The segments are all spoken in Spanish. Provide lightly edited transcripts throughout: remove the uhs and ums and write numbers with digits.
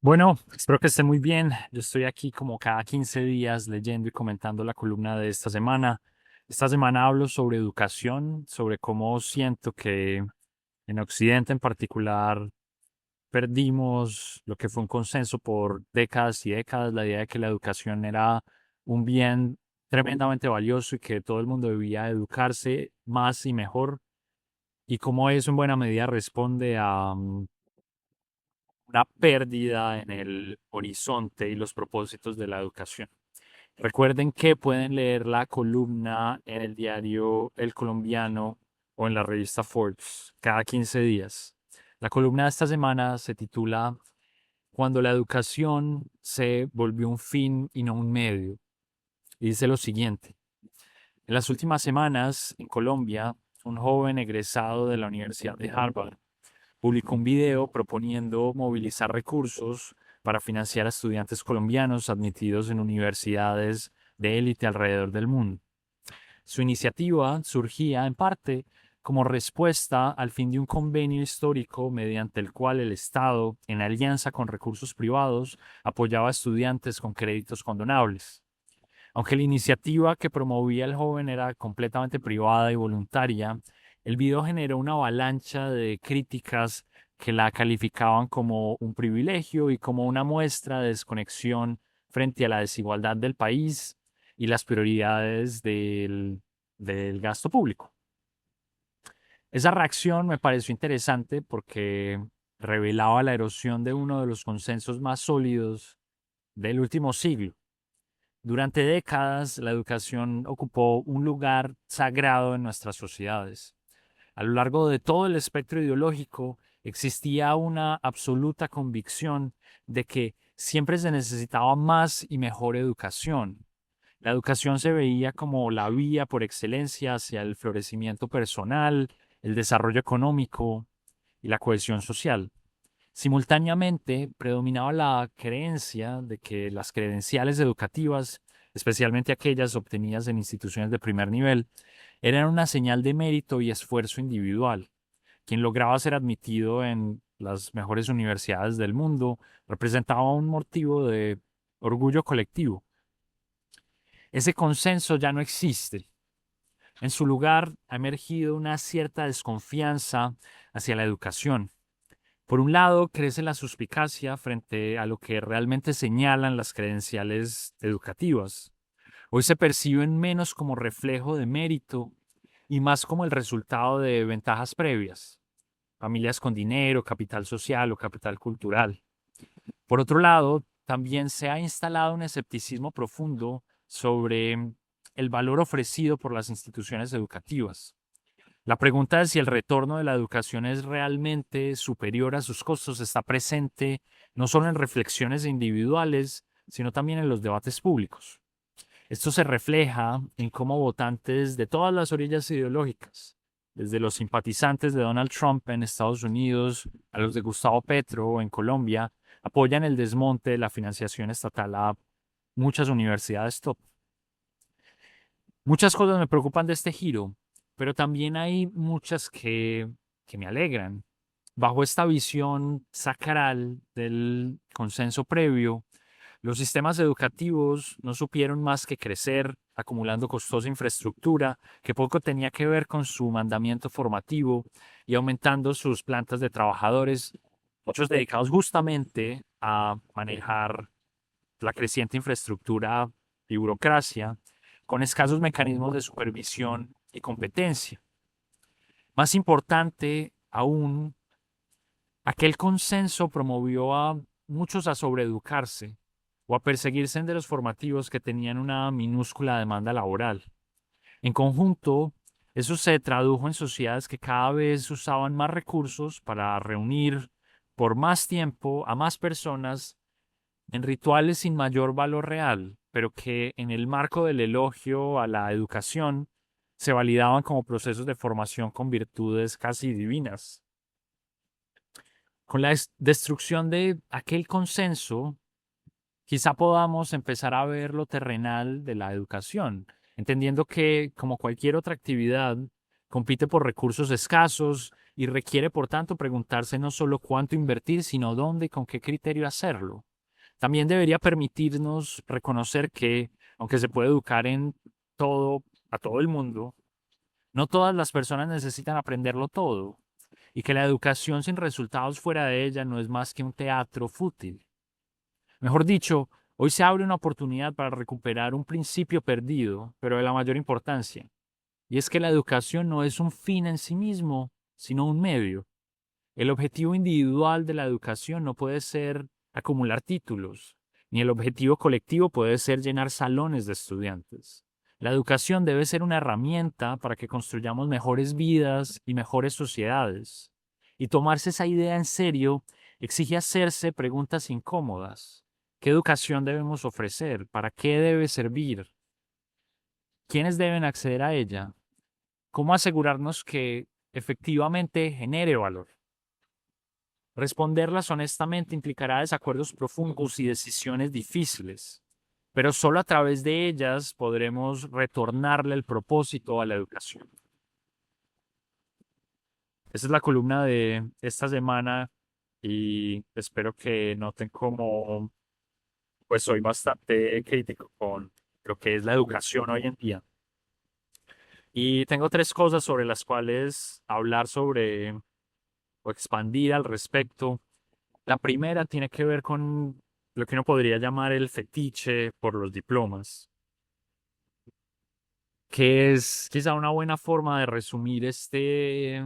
Bueno, espero que estén muy bien. Yo estoy aquí como cada 15 días leyendo y comentando la columna de esta semana. Esta semana hablo sobre educación, sobre cómo siento que en Occidente en particular perdimos lo que fue un consenso por décadas y décadas, la idea de que la educación era un bien tremendamente valioso y que todo el mundo debía educarse más y mejor, y cómo eso en buena medida responde a una pérdida en el horizonte y los propósitos de la educación. Recuerden que pueden leer la columna en el diario El Colombiano o en la revista Forbes cada 15 días. La columna de esta semana se titula Cuando la educación se volvió un fin y no un medio. Y dice lo siguiente. En las últimas semanas, en Colombia, un joven egresado de la Universidad de Harvard publicó un video proponiendo movilizar recursos para financiar a estudiantes colombianos admitidos en universidades de élite alrededor del mundo. Su iniciativa surgía en parte como respuesta al fin de un convenio histórico mediante el cual el Estado, en alianza con recursos privados, apoyaba a estudiantes con créditos condonables. Aunque la iniciativa que promovía el joven era completamente privada y voluntaria, el video generó una avalancha de críticas que la calificaban como un privilegio y como una muestra de desconexión frente a la desigualdad del país y las prioridades del gasto público. Esa reacción me pareció interesante porque revelaba la erosión de uno de los consensos más sólidos del último siglo. Durante décadas, la educación ocupó un lugar sagrado en nuestras sociedades. A lo largo de todo el espectro ideológico existía una absoluta convicción de que siempre se necesitaba más y mejor educación. La educación se veía como la vía por excelencia hacia el florecimiento personal, el desarrollo económico y la cohesión social. Simultáneamente, predominaba la creencia de que las credenciales educativas, especialmente aquellas obtenidas en instituciones de primer nivel, eran una señal de mérito y esfuerzo individual. Quien lograba ser admitido en las mejores universidades del mundo representaba un motivo de orgullo colectivo. Ese consenso ya no existe. En su lugar ha emergido una cierta desconfianza hacia la educación. Por un lado, crece la suspicacia frente a lo que realmente señalan las credenciales educativas. Hoy se perciben menos como reflejo de mérito y más como el resultado de ventajas previas, familias con dinero, capital social o capital cultural. Por otro lado, también se ha instalado un escepticismo profundo sobre el valor ofrecido por las instituciones educativas. La pregunta de si el retorno de la educación es realmente superior a sus costos está presente no solo en reflexiones individuales, sino también en los debates públicos. Esto se refleja en cómo votantes de todas las orillas ideológicas, desde los simpatizantes de Donald Trump en Estados Unidos a los de Gustavo Petro en Colombia, apoyan el desmonte de la financiación estatal a muchas universidades top. Muchas cosas me preocupan de este giro, pero también hay muchas que me alegran. Bajo esta visión sacral del consenso previo, los sistemas educativos no supieron más que crecer, acumulando costosa infraestructura que poco tenía que ver con su mandamiento formativo y aumentando sus plantas de trabajadores, muchos dedicados justamente a manejar la creciente infraestructura y burocracia, con escasos mecanismos de supervisión y competencia. Más importante aún, aquel consenso promovió a muchos a sobreeducarse o a perseguir senderos formativos que tenían una minúscula demanda laboral. En conjunto, eso se tradujo en sociedades que cada vez usaban más recursos para reunir por más tiempo a más personas en rituales sin mayor valor real, pero que en el marco del elogio a la educación se validaban como procesos de formación con virtudes casi divinas. Con la destrucción de aquel consenso, quizá podamos empezar a ver lo terrenal de la educación, entendiendo que, como cualquier otra actividad, compite por recursos escasos y requiere, por tanto, preguntarse no solo cuánto invertir, sino dónde y con qué criterio hacerlo. También debería permitirnos reconocer que, aunque se puede educar en todo, a todo el mundo, no todas las personas necesitan aprenderlo todo, y que la educación sin resultados fuera de ella no es más que un teatro fútil. Mejor dicho, hoy se abre una oportunidad para recuperar un principio perdido, pero de la mayor importancia, y es que la educación no es un fin en sí mismo, sino un medio. El objetivo individual de la educación no puede ser acumular títulos, ni el objetivo colectivo puede ser llenar salones de estudiantes. La educación debe ser una herramienta para que construyamos mejores vidas y mejores sociedades. Y tomarse esa idea en serio exige hacerse preguntas incómodas. ¿Qué educación debemos ofrecer? ¿Para qué debe servir? ¿Quiénes deben acceder a ella? ¿Cómo asegurarnos que efectivamente genere valor? Responderlas honestamente implicará desacuerdos profundos y decisiones difíciles, pero solo a través de ellas podremos retornarle el propósito a la educación. Esa es la columna de esta semana y espero que noten cómo pues soy bastante crítico con lo que es la educación hoy en día. Y tengo tres cosas sobre las cuales hablar sobre o expandir al respecto. La primera tiene que ver con lo que uno podría llamar el fetiche por los diplomas, que es quizá una buena forma de resumir este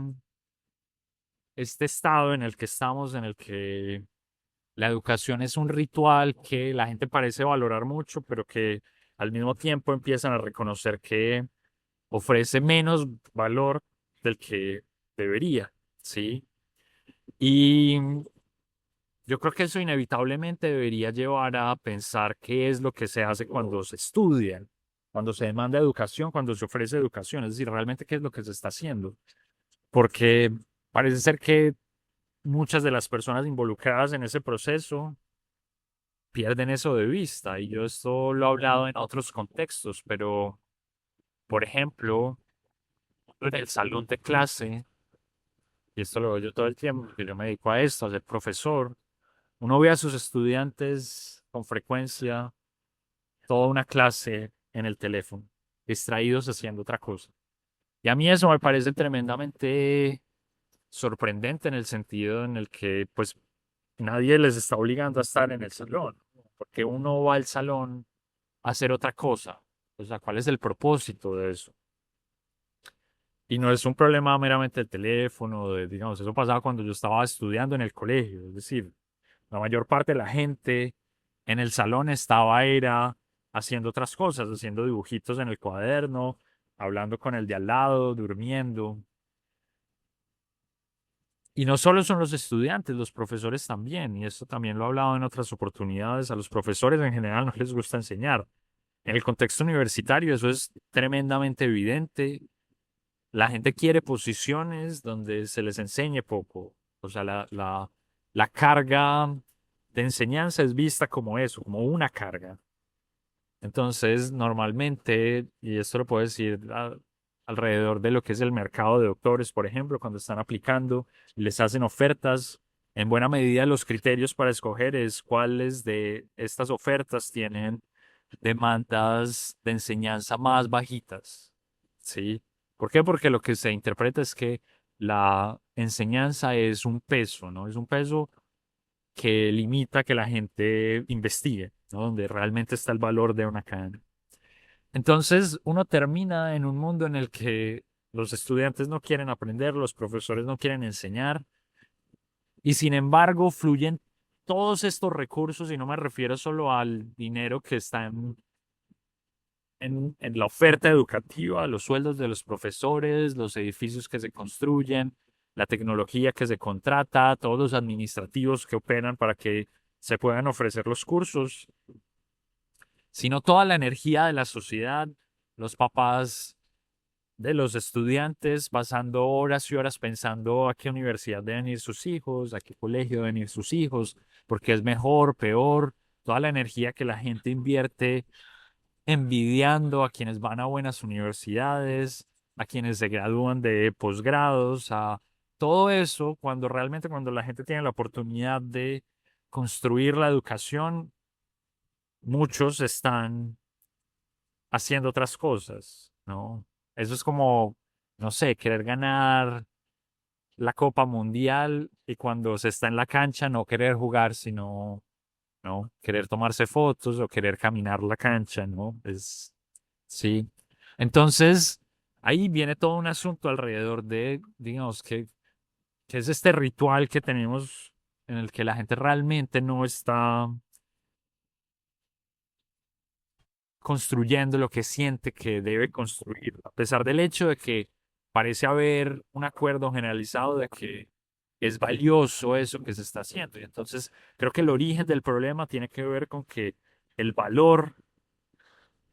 estado en el que estamos, en el que la educación es un ritual que la gente parece valorar mucho, pero que al mismo tiempo empiezan a reconocer que ofrece menos valor del que debería, ¿sí? Y yo creo que eso inevitablemente debería llevar a pensar qué es lo que se hace cuando se estudia, cuando se demanda educación, cuando se ofrece educación, es decir, realmente qué es lo que se está haciendo. Porque parece ser que muchas de las personas involucradas en ese proceso pierden eso de vista. Y yo esto lo he hablado en otros contextos, pero, por ejemplo, en el salón de clase, y esto lo veo yo todo el tiempo, porque yo me dedico a esto, a ser profesor, uno ve a sus estudiantes con frecuencia toda una clase en el teléfono, distraídos haciendo otra cosa. Y a mí eso me parece tremendamente sorprendente en el sentido en el que pues nadie les está obligando a estar en el salón, porque uno va al salón a hacer otra cosa. O sea, ¿cuál es el propósito de eso? Y no es un problema meramente del teléfono, digamos, eso pasaba cuando yo estaba estudiando en el colegio, es decir, la mayor parte de la gente en el salón estaba era haciendo otras cosas, haciendo dibujitos en el cuaderno, hablando con el de al lado, durmiendo. Y no solo son los estudiantes, los profesores también, y esto también lo he hablado en otras oportunidades, a los profesores en general no les gusta enseñar. En el contexto universitario eso es tremendamente evidente. La gente quiere posiciones donde se les enseñe poco. O sea, la carga de enseñanza es vista como eso, como una carga. Entonces, normalmente, y esto lo puedo decir alrededor de lo que es el mercado de doctores, por ejemplo, cuando están aplicando y les hacen ofertas, en buena medida los criterios para escoger es cuáles de estas ofertas tienen demandas de enseñanza más bajitas, ¿sí? ¿Por qué? Porque lo que se interpreta es que la enseñanza es un peso, ¿no? Es un peso que limita que la gente investigue, ¿no? Donde realmente está el valor de una cadena. Entonces, uno termina en un mundo en el que los estudiantes no quieren aprender, los profesores no quieren enseñar, y sin embargo fluyen todos estos recursos, y no me refiero solo al dinero que está en la oferta educativa, los sueldos de los profesores, los edificios que se construyen, la tecnología que se contrata, todos los administrativos que operan para que se puedan ofrecer los cursos, sino toda la energía de la sociedad, los papás de los estudiantes pasando horas y horas pensando a qué universidad deben ir sus hijos, a qué colegio deben ir sus hijos, porque es mejor, peor, toda la energía que la gente invierte envidiando a quienes van a buenas universidades, a quienes se gradúan de posgrados, a todo eso, cuando realmente cuando la gente tiene la oportunidad de construir la educación, muchos están haciendo otras cosas, ¿no? Eso es como, no sé, querer ganar la Copa Mundial y cuando se está en la cancha no querer jugar, sino, ¿no? Querer tomarse fotos o querer caminar la cancha, ¿no? Sí. Entonces, ahí viene todo un asunto alrededor de, digamos, que es este ritual que tenemos en el que la gente realmente no está construyendo lo que siente que debe construir, a pesar del hecho de que parece haber un acuerdo generalizado de que es valioso eso que se está haciendo. Y entonces creo que el origen del problema tiene que ver con que el valor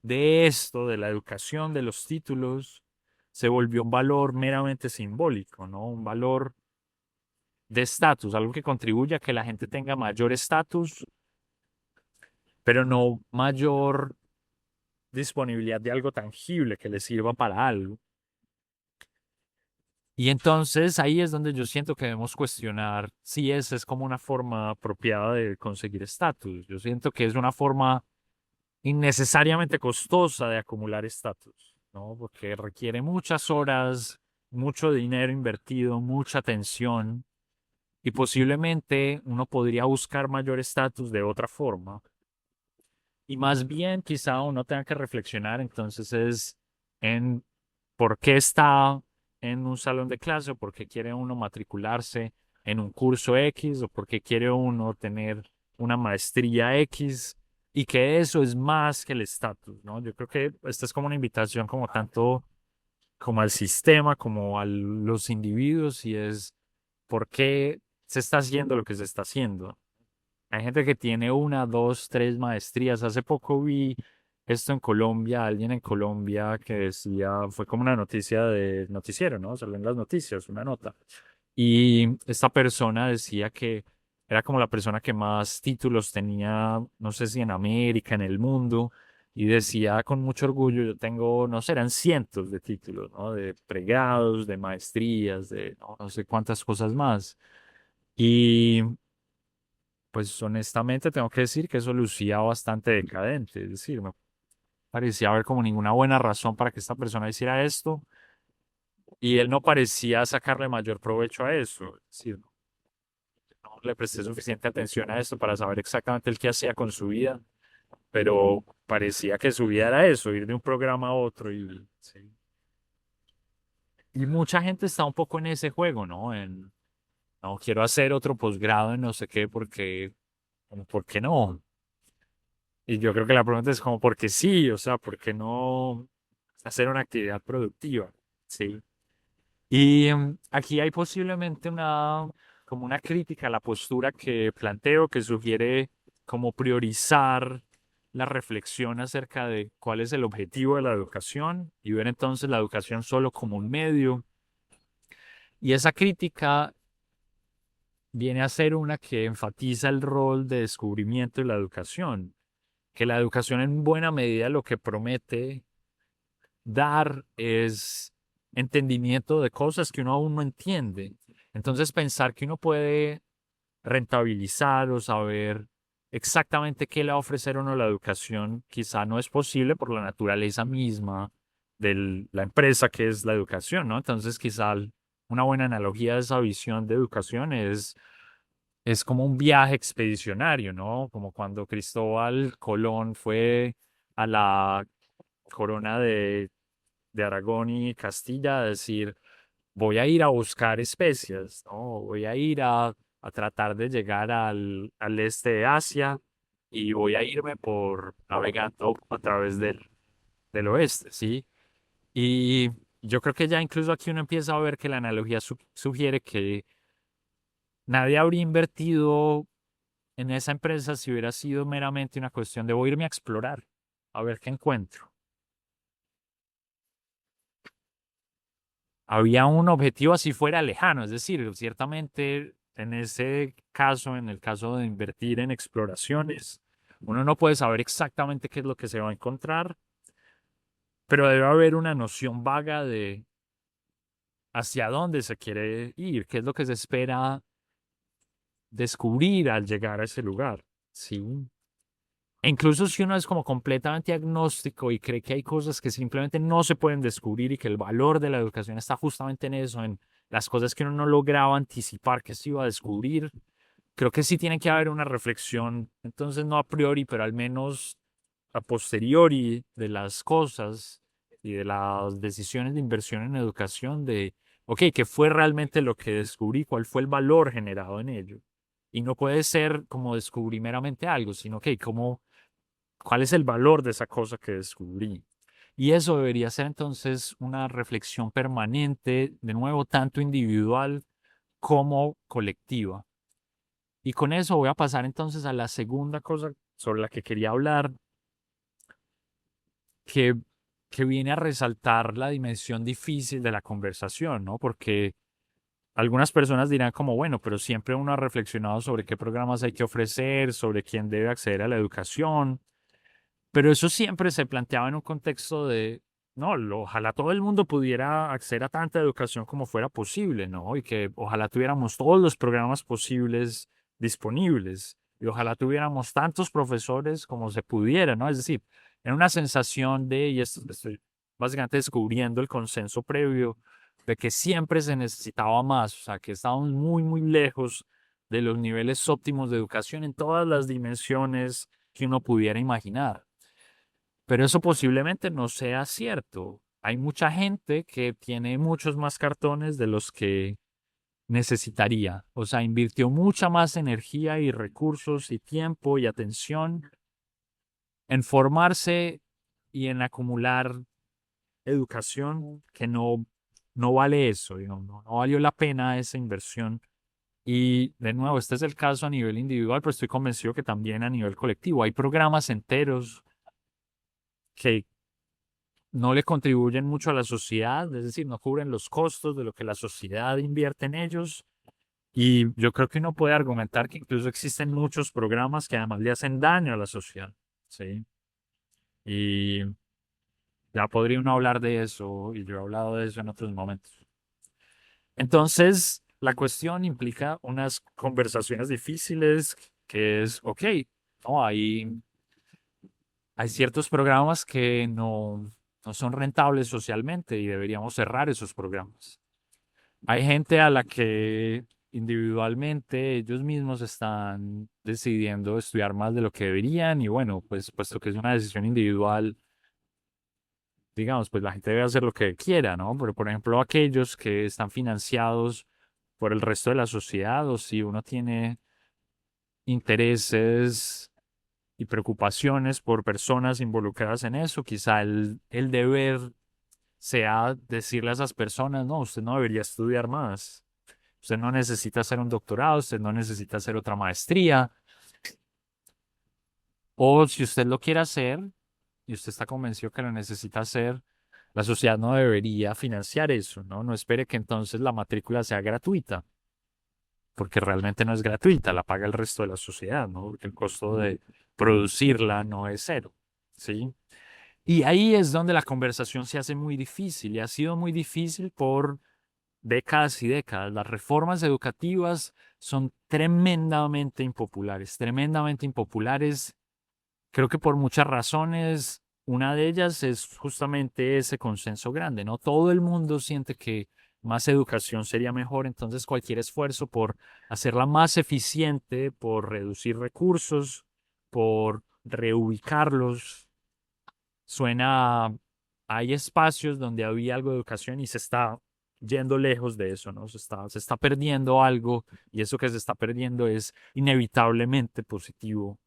de esto, de la educación, de los títulos, se volvió un valor meramente simbólico, ¿no? Un valor de estatus, algo que contribuye a que la gente tenga mayor estatus, pero no mayor disponibilidad de algo tangible que le sirva para algo. Y entonces ahí es donde yo siento que debemos cuestionar si esa es como una forma apropiada de conseguir estatus. Yo siento que es una forma innecesariamente costosa de acumular estatus, ¿no? Porque requiere muchas horas, mucho dinero invertido, mucha atención y posiblemente uno podría buscar mayor estatus de otra forma. Y más bien quizá uno tenga que reflexionar entonces es en por qué está en un salón de clase o por qué quiere uno matricularse en un curso X o por qué quiere uno tener una maestría X y que eso es más que el estatus, ¿no? Yo creo que esta es como una invitación como tanto como al sistema como a los individuos y es por qué se está haciendo lo que se está haciendo. Hay gente que tiene una, dos, tres maestrías. Hace poco vi esto en Colombia, alguien en Colombia que decía, fue como una noticia de noticiero, ¿no? Salió en las noticias, una nota. Y esta persona decía que era como la persona que más títulos tenía, no sé si en América, en el mundo, y decía con mucho orgullo, yo tengo, no sé, eran cientos de títulos, ¿no? De pregrados, de maestrías, de no sé cuántas cosas más. Y pues honestamente tengo que decir que eso lucía bastante decadente, es decir, me parecía haber como ninguna buena razón para que esta persona hiciera esto y él no parecía sacarle mayor provecho a eso, es decir, no le presté suficiente atención a esto para saber exactamente el qué hacía con su vida, pero parecía que su vida era eso, ir de un programa a otro y, sí. Y mucha gente está un poco en ese juego, ¿no? No, quiero hacer otro posgrado en no sé qué porque, ¿por qué no? Y yo creo que la pregunta es como, ¿por qué sí? O sea, ¿por qué no hacer una actividad productiva? Sí. Y aquí hay posiblemente como una crítica a la postura que planteo, que sugiere como priorizar la reflexión acerca de cuál es el objetivo de la educación y ver entonces la educación solo como un medio. Y esa crítica viene a ser una que enfatiza el rol de descubrimiento de la educación, que la educación en buena medida lo que promete dar es entendimiento de cosas que uno aún no entiende. Entonces pensar que uno puede rentabilizar o saber exactamente qué le va a ofrecer a uno la educación quizá no es posible por la naturaleza misma de la empresa que es la educación, ¿no? Entonces quizá una buena analogía de esa visión de educación es como un viaje expedicionario, ¿no? Como cuando Cristóbal Colón fue a la corona de Aragón y Castilla a decir, voy a ir a buscar especias, ¿no? Voy a ir a tratar de llegar al este de Asia y voy a irme por navegando a través del oeste, ¿sí? Y yo creo que ya incluso aquí uno empieza a ver que la analogía sugiere que nadie habría invertido en esa empresa si hubiera sido meramente una cuestión de voy a irme a explorar, a ver qué encuentro. Había un objetivo así fuera lejano, es decir, ciertamente en ese caso, en el caso de invertir en exploraciones, uno no puede saber exactamente qué es lo que se va a encontrar, pero debe haber una noción vaga de hacia dónde se quiere ir, qué es lo que se espera descubrir al llegar a ese lugar, ¿sí? E incluso si uno es como completamente agnóstico y cree que hay cosas que simplemente no se pueden descubrir y que el valor de la educación está justamente en eso, en las cosas que uno no lograba anticipar que se iba a descubrir, creo que sí tiene que haber una reflexión, entonces no a priori, pero al menos a posteriori de las cosas y de las decisiones de inversión en educación de, ok, ¿qué fue realmente lo que descubrí? ¿Cuál fue el valor generado en ello? Y no puede ser como descubrí meramente algo, sino que cómo, cuál es el valor de esa cosa que descubrí. Y eso debería ser entonces una reflexión permanente, de nuevo, tanto individual como colectiva. Y con eso voy a pasar entonces a la segunda cosa sobre la que quería hablar, que, que viene a resaltar la dimensión difícil de la conversación, ¿no? Porque algunas personas dirán como, bueno, pero siempre uno ha reflexionado sobre qué programas hay que ofrecer, sobre quién debe acceder a la educación, pero eso siempre se planteaba en un contexto de, no, ojalá todo el mundo pudiera acceder a tanta educación como fuera posible, ¿no? Y que ojalá tuviéramos todos los programas posibles disponibles y ojalá tuviéramos tantos profesores como se pudiera, ¿no? Es decir, en una sensación de, y esto estoy básicamente descubriendo el consenso previo, de que siempre se necesitaba más, o sea, que estábamos muy, muy lejos de los niveles óptimos de educación en todas las dimensiones que uno pudiera imaginar. Pero eso posiblemente no sea cierto. Hay mucha gente que tiene muchos más cartones de los que necesitaría. O sea, invirtió mucha más energía y recursos y tiempo y atención en formarse y en acumular educación que no vale eso, digamos, no valió la pena esa inversión. Y de nuevo, este es el caso a nivel individual, pero estoy convencido que también a nivel colectivo hay programas enteros que no le contribuyen mucho a la sociedad, es decir, no cubren los costos de lo que la sociedad invierte en ellos. Y yo creo que uno puede argumentar que incluso existen muchos programas que además le hacen daño a la sociedad, ¿sí? Y ya podría uno hablar de eso, y yo he hablado de eso en otros momentos. Entonces, la cuestión implica unas conversaciones difíciles, que es, ok, no, hay ciertos programas que no son rentables socialmente y deberíamos cerrar esos programas. Hay gente a la que individualmente ellos mismos están decidiendo estudiar más de lo que deberían y bueno, pues puesto que es una decisión individual, digamos, pues la gente debe hacer lo que quiera, ¿no? Pero por ejemplo, aquellos que están financiados por el resto de la sociedad o si uno tiene intereses y preocupaciones por personas involucradas en eso, quizá el deber sea decirle a esas personas, no, usted no debería estudiar más, usted no necesita hacer un doctorado, usted no necesita hacer otra maestría, o si usted lo quiere hacer y usted está convencido que lo necesita hacer, la sociedad no debería financiar eso, ¿no? No espere que entonces la matrícula sea gratuita, porque realmente no es gratuita, la paga el resto de la sociedad, ¿no? Porque el costo de producirla no es cero, ¿sí? Y ahí es donde la conversación se hace muy difícil y ha sido muy difícil por décadas y décadas. Las reformas educativas son tremendamente impopulares, tremendamente impopulares. Creo que por muchas razones, una de ellas es justamente ese consenso grande, ¿no? Todo el mundo siente que más educación sería mejor, entonces cualquier esfuerzo por hacerla más eficiente, por reducir recursos, por reubicarlos, suena, hay espacios donde había algo de educación y se está yendo lejos de eso, ¿no? Se está perdiendo algo y eso que se está perdiendo es inevitablemente positivo.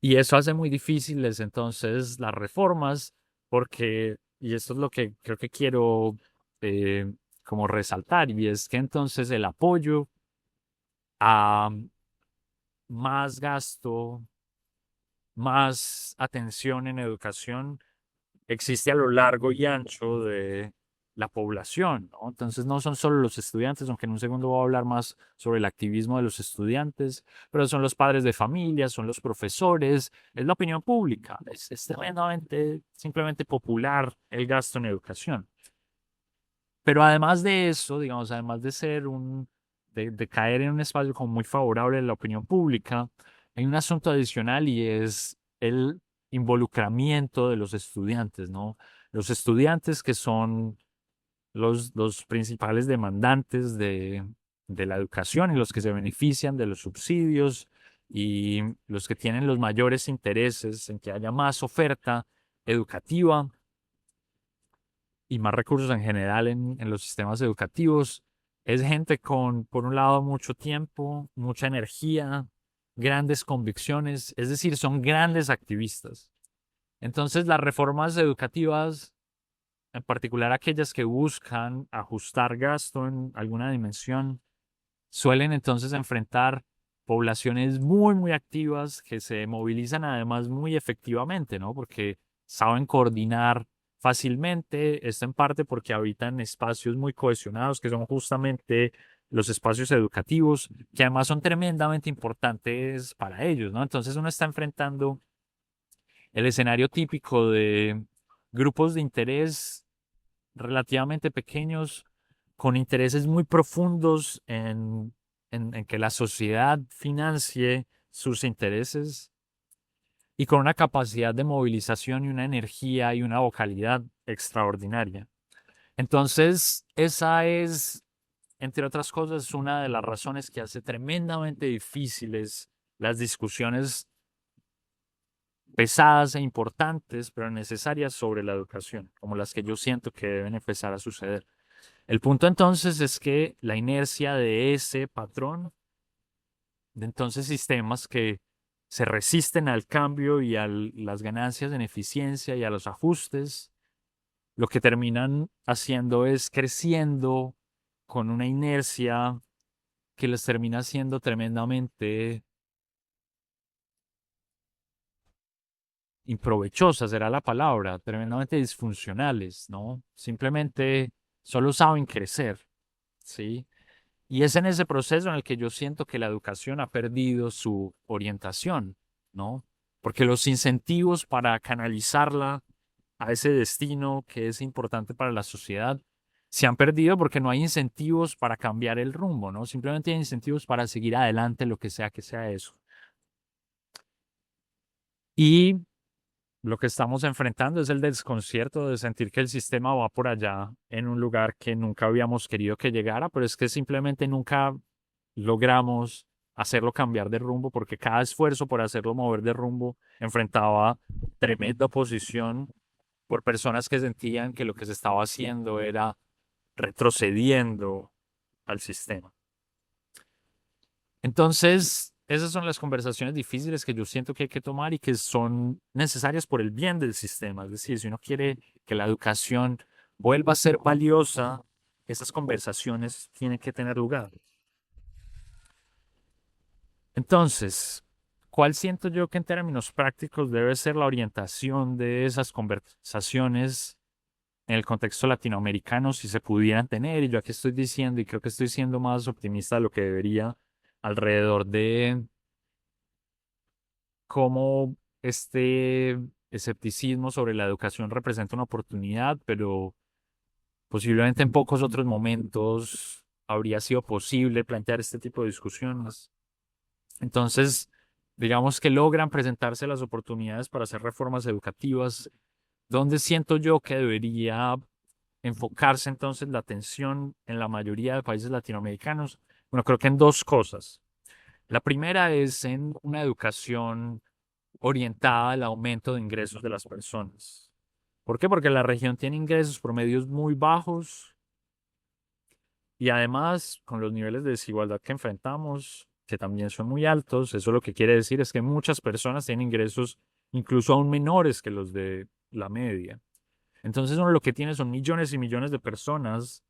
Y eso hace muy difíciles entonces las reformas porque, y esto es lo que creo que quiero eh, como resaltar, y es que entonces el apoyo a más gasto, más atención en educación existe a lo largo y ancho de la población, ¿no? Entonces no son solo los estudiantes, aunque en un segundo voy a hablar más sobre el activismo de los estudiantes, pero son los padres de familia, son los profesores, es la opinión pública, es tremendamente, simplemente popular el gasto en educación. Pero además de eso, digamos, además de ser de caer en un espacio como muy favorable a la opinión pública, hay un asunto adicional y es el involucramiento de los estudiantes, ¿no? Los estudiantes que son los principales demandantes de la educación y los que se benefician de los subsidios y los que tienen los mayores intereses en que haya más oferta educativa y más recursos en general en los sistemas educativos. Es gente con, por un lado, mucho tiempo, mucha energía, grandes convicciones, es decir, son grandes activistas. Entonces, las reformas educativas, en particular aquellas que buscan ajustar gasto en alguna dimensión, suelen entonces enfrentar poblaciones muy, muy activas que se movilizan además muy efectivamente, ¿no? Porque saben coordinar fácilmente, esto en parte porque habitan espacios muy cohesionados, que son justamente los espacios educativos, que además son tremendamente importantes para ellos, ¿no? Entonces uno está enfrentando el escenario típico de grupos de interés relativamente pequeños, con intereses muy profundos en que la sociedad financie sus intereses y con una capacidad de movilización y una energía y una vocalidad extraordinaria. Entonces, esa es, entre otras cosas, una de las razones que hace tremendamente difíciles las discusiones pesadas e importantes, pero necesarias sobre la educación, como las que yo siento que deben empezar a suceder. El punto entonces es que la inercia de ese patrón, de entonces sistemas que se resisten al cambio y a las ganancias en eficiencia y a los ajustes, lo que terminan haciendo es creciendo con una inercia que les termina siendo tremendamente improvechosa, será la palabra, tremendamente disfuncionales, ¿no? Simplemente solo saben crecer, ¿sí? Y es en ese proceso en el que yo siento que la educación ha perdido su orientación, ¿no? Porque los incentivos para canalizarla a ese destino que es importante para la sociedad se han perdido porque no hay incentivos para cambiar el rumbo, ¿no? Simplemente hay incentivos para seguir adelante, lo que sea eso. Y lo que estamos enfrentando es el desconcierto de sentir que el sistema va por allá en un lugar que nunca habíamos querido que llegara, pero es que simplemente nunca logramos hacerlo cambiar de rumbo porque cada esfuerzo por hacerlo mover de rumbo enfrentaba tremenda oposición por personas que sentían que lo que se estaba haciendo era retrocediendo al sistema. Entonces, esas son las conversaciones difíciles que yo siento que hay que tomar y que son necesarias por el bien del sistema. Es decir, si uno quiere que la educación vuelva a ser valiosa, esas conversaciones tienen que tener lugar. Entonces, ¿cuál siento yo que en términos prácticos debe ser la orientación de esas conversaciones en el contexto latinoamericano si se pudieran tener? Y yo aquí estoy diciendo, y creo que estoy siendo más optimista de lo que debería, alrededor de cómo este escepticismo sobre la educación representa una oportunidad, pero posiblemente en pocos otros momentos habría sido posible plantear este tipo de discusiones. Entonces, digamos que logran presentarse las oportunidades para hacer reformas educativas, donde siento yo que debería enfocarse entonces la atención en la mayoría de países latinoamericanos. Bueno, creo que en dos cosas. La primera es en una educación orientada al aumento de ingresos de las personas. ¿Por qué? Porque la región tiene ingresos promedios muy bajos y además con los niveles de desigualdad que enfrentamos, que también son muy altos, eso lo que quiere decir es que muchas personas tienen ingresos incluso aún menores que los de la media. Entonces uno lo que tiene son millones y millones de personas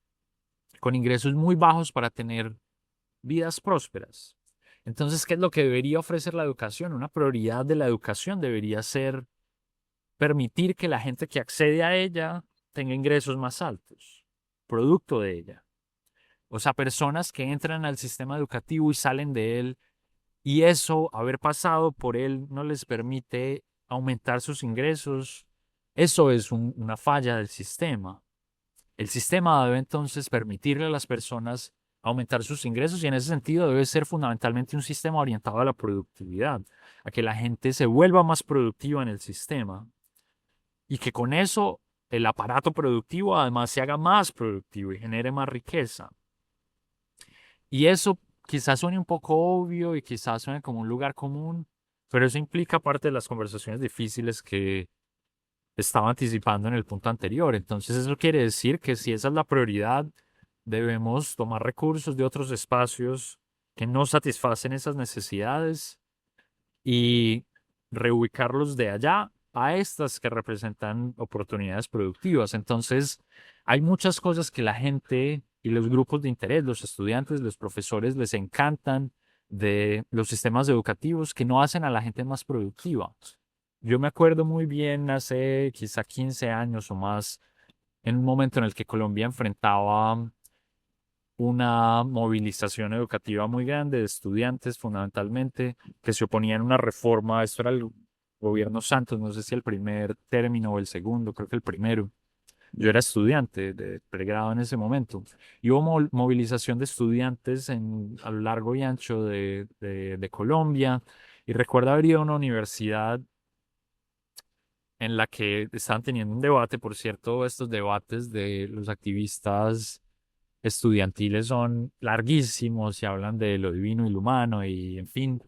con ingresos muy bajos para tener vidas prósperas. Entonces, ¿qué es lo que debería ofrecer la educación? Una prioridad de la educación debería ser permitir que la gente que accede a ella tenga ingresos más altos, producto de ella. O sea, personas que entran al sistema educativo y salen de él y eso, haber pasado por él, no les permite aumentar sus ingresos. Eso es una falla del sistema. El sistema debe entonces permitirle a las personas aumentar sus ingresos y en ese sentido debe ser fundamentalmente un sistema orientado a la productividad, a que la gente se vuelva más productiva en el sistema y que con eso el aparato productivo además se haga más productivo y genere más riqueza. Y eso quizás suene un poco obvio y quizás suene como un lugar común, pero eso implica parte de las conversaciones difíciles que estaba anticipando en el punto anterior. Entonces eso quiere decir que si esa es la prioridad, debemos tomar recursos de otros espacios que no satisfacen esas necesidades y reubicarlos de allá a estas que representan oportunidades productivas. Entonces, hay muchas cosas que la gente y los grupos de interés, los estudiantes, los profesores les encantan de los sistemas educativos que no hacen a la gente más productiva. Yo me acuerdo muy bien hace quizá 15 años o más, en un momento en el que Colombia enfrentaba una movilización educativa muy grande de estudiantes fundamentalmente que se oponían a una reforma. Esto era el gobierno Santos, no sé si el primer término o el segundo, creo que el primero. Yo era estudiante de pregrado en ese momento y hubo movilización de estudiantes a lo largo y ancho de Colombia y recuerdo haber ido a una universidad en la que estaban teniendo un debate. Por cierto, estos debates de los activistas estudiantiles son larguísimos y hablan de lo divino y lo humano y en fin.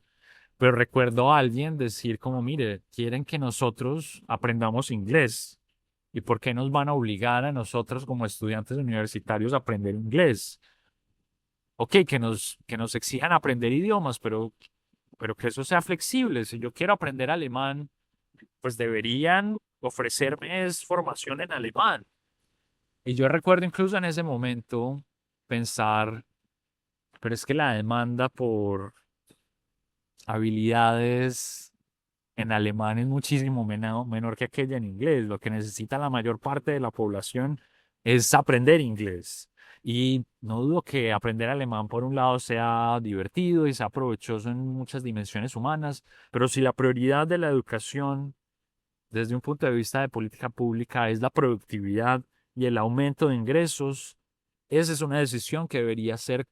Pero recuerdo a alguien decir como, mire, quieren que nosotros aprendamos inglés. ¿Y por qué nos van a obligar a nosotros como estudiantes universitarios a aprender inglés? Ok, que nos exijan aprender idiomas, pero que eso sea flexible. Si yo quiero aprender alemán, pues deberían ofrecerme es formación en alemán. Y yo recuerdo incluso en ese momento pensar, pero es que la demanda por habilidades en alemán es muchísimo menor que aquella en inglés. Lo que necesita la mayor parte de la población es aprender inglés. Y no dudo que aprender alemán por un lado sea divertido y sea provechoso en muchas dimensiones humanas, pero si la prioridad de la educación desde un punto de vista de política pública es la productividad y el aumento de ingresos, esa es una decisión que debería ser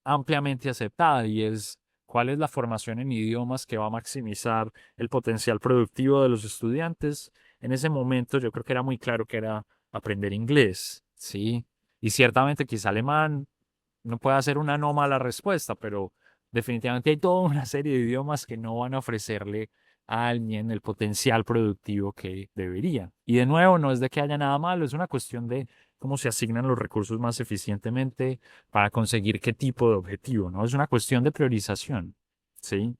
ampliamente aceptada y es cuál es la formación en idiomas que va a maximizar el potencial productivo de los estudiantes. En ese momento yo creo que era muy claro que era aprender inglés, ¿sí? Y ciertamente quizá alemán no puede ser una no mala respuesta, pero definitivamente hay toda una serie de idiomas que no van a ofrecerle a alguien el potencial productivo que debería. Y de nuevo, no es de que haya nada malo, es una cuestión de cómo se asignan los recursos más eficientemente para conseguir qué tipo de objetivo, ¿no? Es una cuestión de priorización, ¿sí?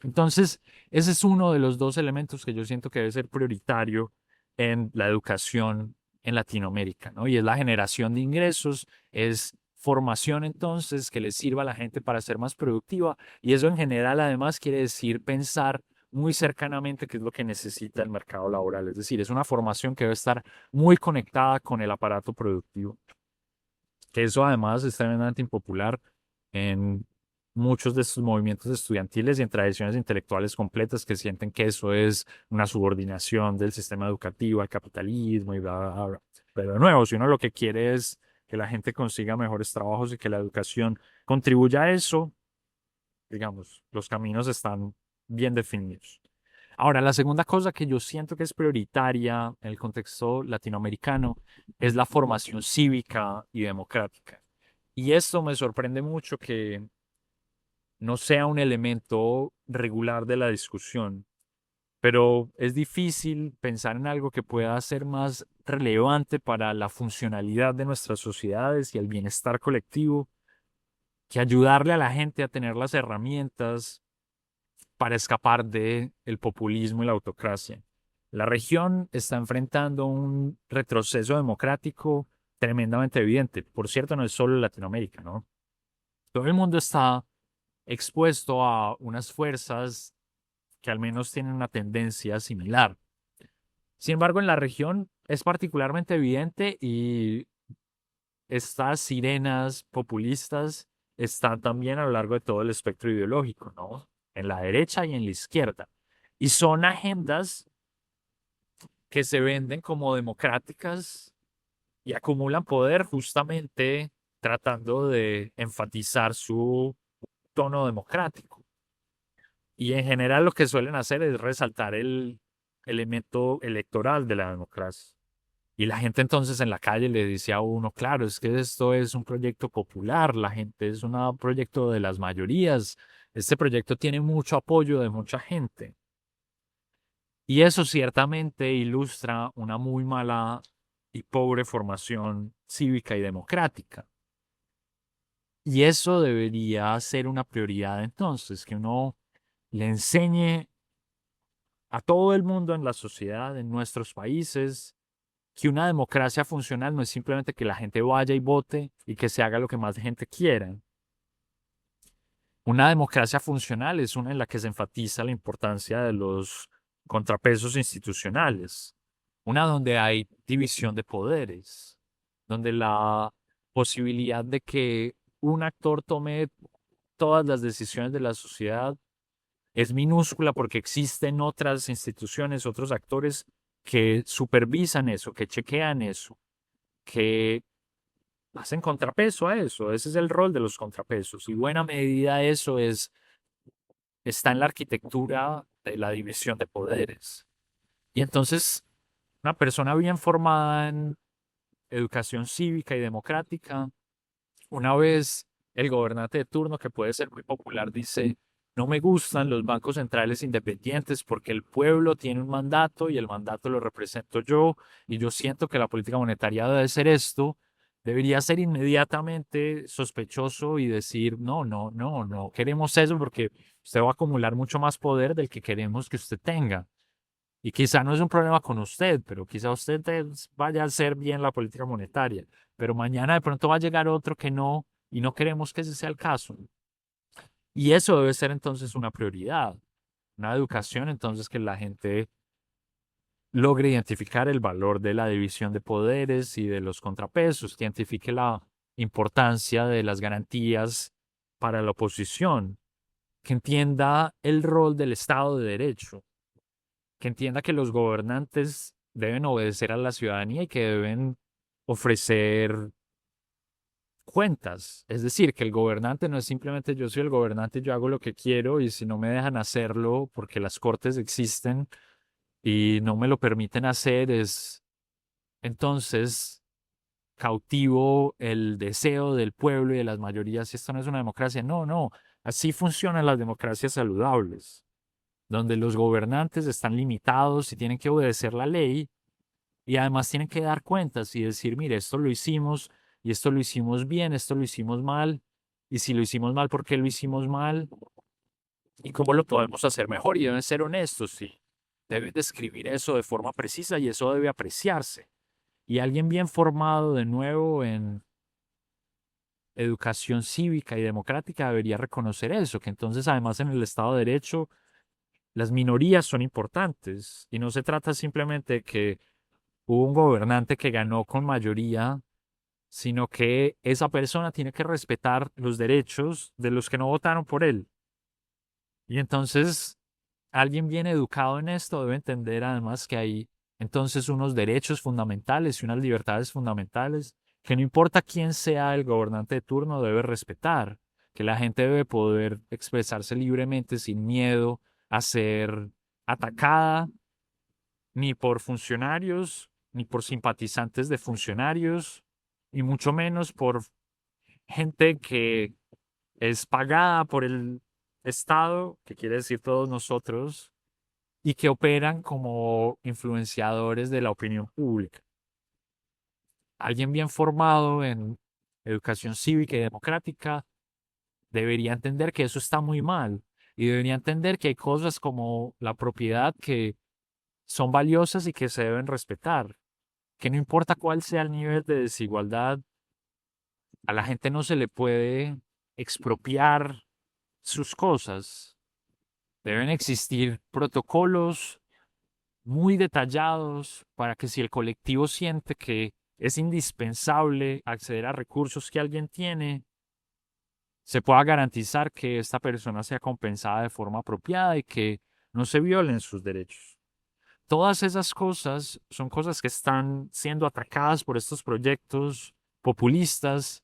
Entonces, ese es uno de los dos elementos que yo siento que debe ser prioritario en la educación en Latinoamérica, ¿no? Y es la generación de ingresos, es formación entonces que le sirva a la gente para ser más productiva y eso en general además quiere decir pensar muy cercanamente qué es lo que necesita el mercado laboral, es decir, es una formación que debe estar muy conectada con el aparato productivo, que eso además es tremendamente impopular en muchos de estos movimientos estudiantiles y en tradiciones intelectuales completas que sienten que eso es una subordinación del sistema educativo al capitalismo y bla, bla, bla. Pero de nuevo, si uno lo que quiere es que la gente consiga mejores trabajos y que la educación contribuya a eso, digamos, los caminos están bien definidos. Ahora, la segunda cosa que yo siento que es prioritaria en el contexto latinoamericano es la formación cívica y democrática. Y esto me sorprende mucho que no sea un elemento regular de la discusión, pero es difícil pensar en algo que pueda ser más relevante para la funcionalidad de nuestras sociedades y el bienestar colectivo que ayudarle a la gente a tener las herramientas para escapar del populismo y la autocracia. La región está enfrentando un retroceso democrático tremendamente evidente. Por cierto, no es solo Latinoamérica, ¿no? Todo el mundo está expuesto a unas fuerzas que al menos tienen una tendencia similar. Sin embargo, en la región es particularmente evidente y estas sirenas populistas están también a lo largo de todo el espectro ideológico, ¿no? En la derecha y en la izquierda. Y son agendas que se venden como democráticas y acumulan poder justamente tratando de enfatizar su tono democrático. Y en general lo que suelen hacer es resaltar el elemento electoral de la democracia. Y la gente entonces en la calle le dice a uno, claro, es que esto es un proyecto popular, la gente es un proyecto de las mayorías, este proyecto tiene mucho apoyo de mucha gente. Y eso ciertamente ilustra una muy mala y pobre formación cívica y democrática. Y eso debería ser una prioridad entonces, que uno le enseñe a todo el mundo en la sociedad, en nuestros países, que una democracia funcional no es simplemente que la gente vaya y vote y que se haga lo que más gente quiera. Una democracia funcional es una en la que se enfatiza la importancia de los contrapesos institucionales, una donde hay división de poderes, donde la posibilidad de que un actor tome todas las decisiones de la sociedad es minúscula porque existen otras instituciones, otros actores que supervisan eso, que chequean eso, que hacen contrapeso a eso. Ese es el rol de los contrapesos. Y buena medida eso está en la arquitectura de la división de poderes. Y entonces, una persona bien formada en educación cívica y democrática, una vez el gobernante de turno, que puede ser muy popular, dice, no me gustan los bancos centrales independientes porque el pueblo tiene un mandato y el mandato lo represento yo y yo siento que la política monetaria debe ser esto, debería ser inmediatamente sospechoso y decir, no, no, no, no queremos eso porque usted va a acumular mucho más poder del que queremos que usted tenga. Y quizá no es un problema con usted, pero quizá usted vaya a hacer bien la política monetaria. Pero mañana de pronto va a llegar otro que no, y no queremos que ese sea el caso. Y eso debe ser entonces una prioridad, una educación entonces que la gente logre identificar el valor de la división de poderes y de los contrapesos, que identifique la importancia de las garantías para la oposición, que entienda el rol del Estado de Derecho, que entienda que los gobernantes deben obedecer a la ciudadanía y que deben ofrecer cuentas. Es decir, que el gobernante no es simplemente yo soy el gobernante y yo hago lo que quiero y si no me dejan hacerlo porque las cortes existen y no me lo permiten hacer es entonces cautivo el deseo del pueblo y de las mayorías. Esto no es una democracia. No, no. Así funcionan las democracias saludables, donde los gobernantes están limitados y tienen que obedecer la ley y además tienen que dar cuentas y decir, mire, esto lo hicimos y esto lo hicimos bien, esto lo hicimos mal, y si lo hicimos mal, ¿por qué lo hicimos mal? ¿Y cómo lo podemos hacer mejor? Y deben ser honestos, sí. Deben describir eso de forma precisa y eso debe apreciarse. Y alguien bien formado de nuevo en educación cívica y democrática debería reconocer eso, que entonces además en el Estado de Derecho las minorías son importantes y no se trata simplemente de que hubo un gobernante que ganó con mayoría, sino que esa persona tiene que respetar los derechos de los que no votaron por él. Y entonces, alguien bien educado en esto debe entender además que hay entonces unos derechos fundamentales y unas libertades fundamentales que no importa quién sea el gobernante de turno, debe respetar, que la gente debe poder expresarse libremente sin miedo a ser atacada ni por funcionarios, ni por simpatizantes de funcionarios, y mucho menos por gente que es pagada por el Estado, que quiere decir todos nosotros, y que operan como influenciadores de la opinión pública. Alguien bien formado en educación cívica y democrática debería entender que eso está muy mal y debería entender que hay cosas como la propiedad que son valiosas y que se deben respetar, que no importa cuál sea el nivel de desigualdad, a la gente no se le puede expropiar sus cosas. Deben existir protocolos muy detallados para que si el colectivo siente que es indispensable acceder a recursos que alguien tiene, se pueda garantizar que esta persona sea compensada de forma apropiada y que no se violen sus derechos. todas esas cosas son cosas que están siendo atacadas por estos proyectos populistas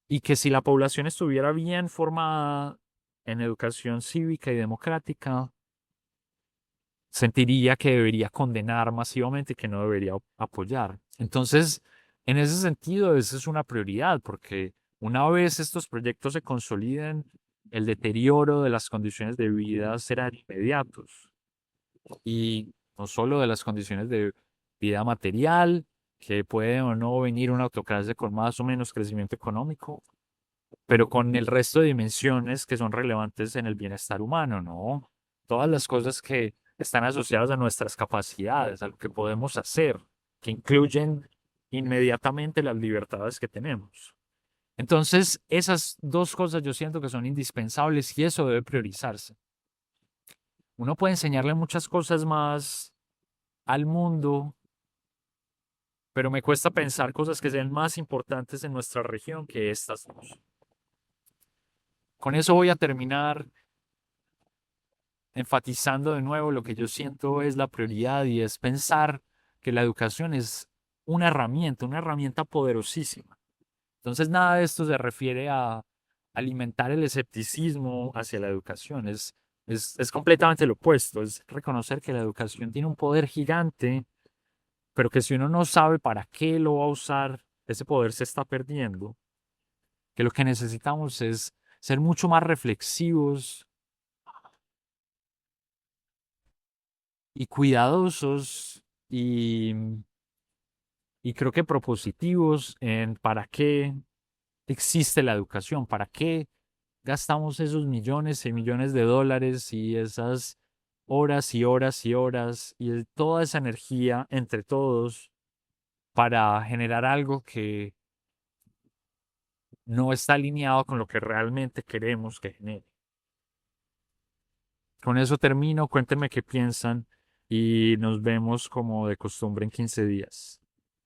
y que si la población estuviera bien formada en educación cívica y democrática, sentiría que debería condenar masivamente, que no debería apoyar. Entonces, en ese sentido, esa es una prioridad, porque una vez estos proyectos se consoliden, el deterioro de las condiciones de vida será inmediatos. Y no solo de las condiciones de vida material, que puede o no venir una autocracia con más o menos crecimiento económico, pero con el resto de dimensiones que son relevantes en el bienestar humano, ¿no? Todas las cosas que están asociadas a nuestras capacidades, a lo que podemos hacer, que incluyen inmediatamente las libertades que tenemos. Entonces, esas dos cosas yo siento que son indispensables y eso debe priorizarse. Uno puede enseñarle muchas cosas más al mundo, pero me cuesta pensar cosas que sean más importantes en nuestra región que estas dos. Con eso voy a terminar enfatizando de nuevo lo que yo siento es la prioridad y es pensar que la educación es una herramienta poderosísima. Entonces nada de esto se refiere a alimentar el escepticismo hacia la educación, es completamente lo opuesto, es reconocer que la educación tiene un poder gigante, pero que si uno no sabe para qué lo va a usar, ese poder se está perdiendo, que lo que necesitamos es ser mucho más reflexivos y cuidadosos y creo que propositivos en para qué existe la educación, para qué gastamos esos millones y millones de dólares y esas horas y horas y horas y toda esa energía entre todos para generar algo que no está alineado con lo que realmente queremos que genere. Con eso termino, cuéntenme qué piensan y nos vemos como de costumbre en 15 días.